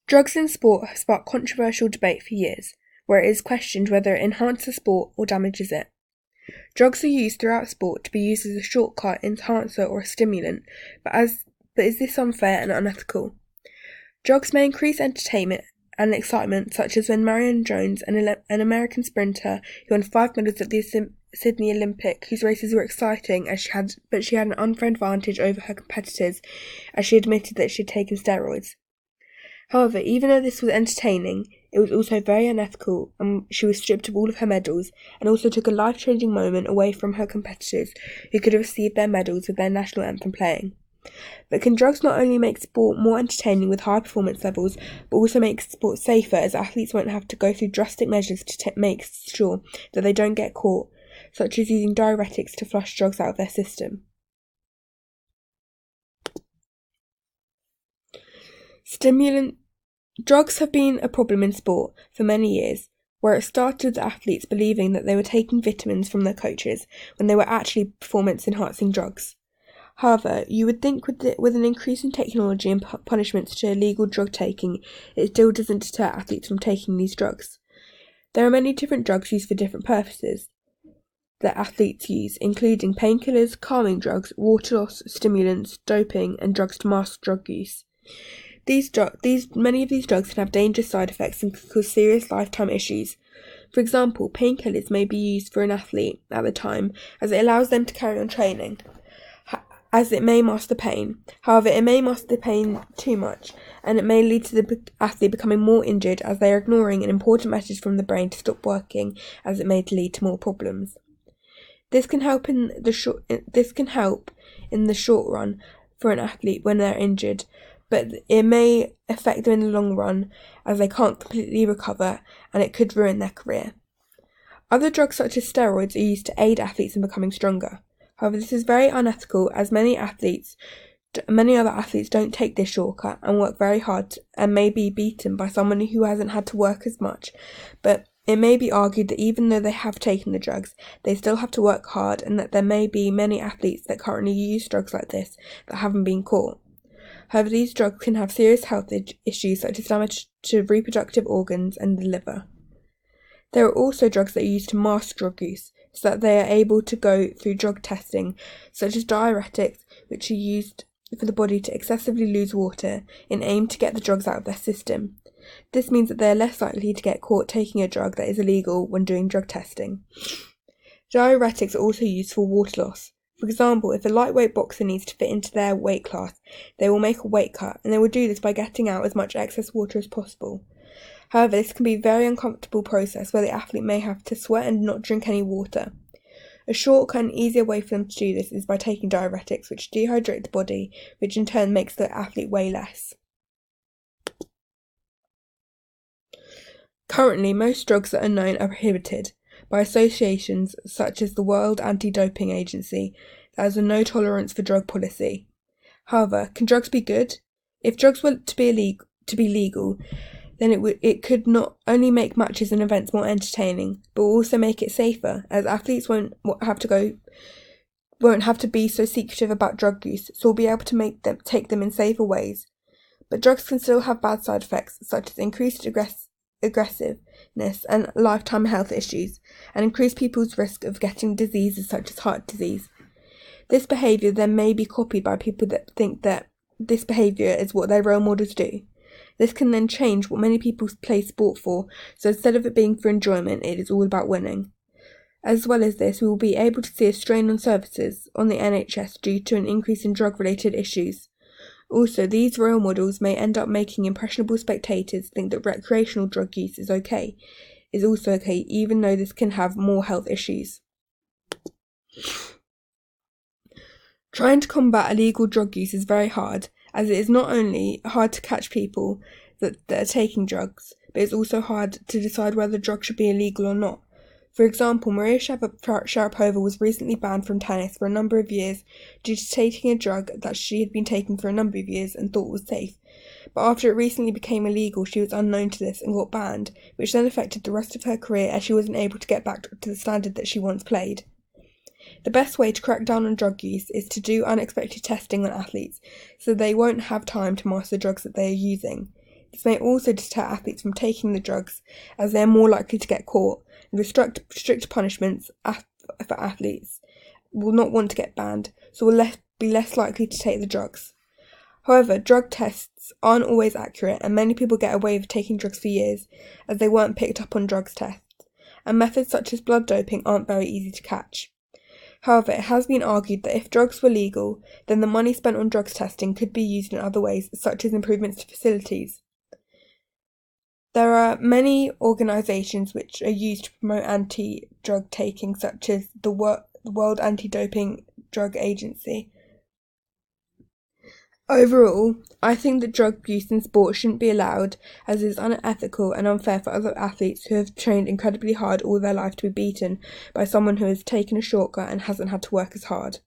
Drugs in sport have sparked controversial debate for years, where it is questioned whether it enhances sport or damages it. Drugs are used throughout sport to be used as a shortcut, enhancer, or a stimulant, but is this unfair and unethical? Drugs may increase entertainment and excitement, such as when Marion Jones, an American sprinter who won 5 medals at the Sydney Olympic, whose races were exciting but she had an unfair advantage over her competitors, as she admitted that she had taken steroids. However, even though this was entertaining, it was also very unethical, and she was stripped of all of her medals, and also took a life-changing moment away from her competitors, who could have received their medals with their national anthem playing. But can drugs not only make sport more entertaining with high performance levels, but also make sport safer, as athletes won't have to go through drastic measures to make sure that they don't get caught, such as using diuretics to flush drugs out of their system? Drugs have been a problem in sport for many years, where it started with athletes believing that they were taking vitamins from their coaches when they were actually performance-enhancing drugs. However, you would think with an increase in technology and punishments to illegal drug taking, it still doesn't deter athletes from taking these drugs. There are many different drugs used for different purposes that athletes use, including painkillers, calming drugs, water loss, stimulants, doping, and drugs to mask drug use. Many of these drugs can have dangerous side effects and can cause serious lifetime issues. For example, painkillers may be used for an athlete at the time, as it allows them to carry on training, as it may mask the pain. However, it may mask the pain too much, and it may lead to the athlete becoming more injured, as they are ignoring an important message from the brain to stop working, as it may lead to more problems. This can help in the short run for an athlete when they're injured, but it may affect them in the long run, as they can't completely recover, and it could ruin their career. Other drugs such as steroids are used to aid athletes in becoming stronger. However, this is very unethical, as many other athletes don't take this shortcut and work very hard and may be beaten by someone who hasn't had to work as much. But it may be argued that even though they have taken the drugs, they still have to work hard, and that there may be many athletes that currently use drugs like this that haven't been caught. However, these drugs can have serious health issues such as damage to reproductive organs and the liver. There are also drugs that are used to mask drug use, so that they are able to go through drug testing, such as diuretics, which are used for the body to excessively lose water in aim to get the drugs out of their system. This means that they are less likely to get caught taking a drug that is illegal when doing drug testing. Diuretics are also used for water loss. For example, if a lightweight boxer needs to fit into their weight class, they will make a weight cut, and they will do this by getting out as much excess water as possible. However, this can be a very uncomfortable process where the athlete may have to sweat and not drink any water. A shortcut and easier way for them to do this is by taking diuretics, which dehydrate the body, which in turn makes the athlete weigh less. Currently, most drugs that are known are prohibited by associations such as the World Anti-Doping Agency, that has a no-tolerance for drug policy. However, can drugs be good? If drugs were to be legal, then it could not only make matches and events more entertaining, but will also make it safer, as athletes won't have to be so secretive about drug use, so we'll be able to take them in safer ways. But drugs can still have bad side effects, such as increased aggressiveness and lifetime health issues, and increase people's risk of getting diseases such as heart disease. This behaviour then may be copied by people that think that this behaviour is what their role models do. This can then change what many people play sport for, so instead of it being for enjoyment, it is all about winning. As well as this, we will be able to see a strain on services on the NHS due to an increase in drug-related issues. Also, these role models may end up making impressionable spectators think that recreational drug use is also okay, even though this can have more health issues. Trying to combat illegal drug use is very hard, as it is not only hard to catch people that are taking drugs, but it's also hard to decide whether drugs should be illegal or not. For example, Maria Sharapova was recently banned from tennis for a number of years due to taking a drug that she had been taking for a number of years and thought was safe. But after it recently became illegal, she was unknown to this and got banned, which then affected the rest of her career, as she wasn't able to get back to the standard that she once played. The best way to crack down on drug use is to do unexpected testing on athletes, so they won't have time to master the drugs that they are using. This may also deter athletes from taking the drugs, as they are more likely to get caught, and the strict punishments for athletes will not want to get banned, so will be less likely to take the drugs. However, drug tests aren't always accurate, and many people get away with taking drugs for years, as they weren't picked up on drugs tests, and methods such as blood doping aren't very easy to catch. However, it has been argued that if drugs were legal, then the money spent on drugs testing could be used in other ways, such as improvements to facilities. There are many organisations which are used to promote anti-drug taking, such as the World Anti-Doping Drug Agency. Overall, I think that drug use in sport shouldn't be allowed, as it is unethical and unfair for other athletes who have trained incredibly hard all their life to be beaten by someone who has taken a shortcut and hasn't had to work as hard.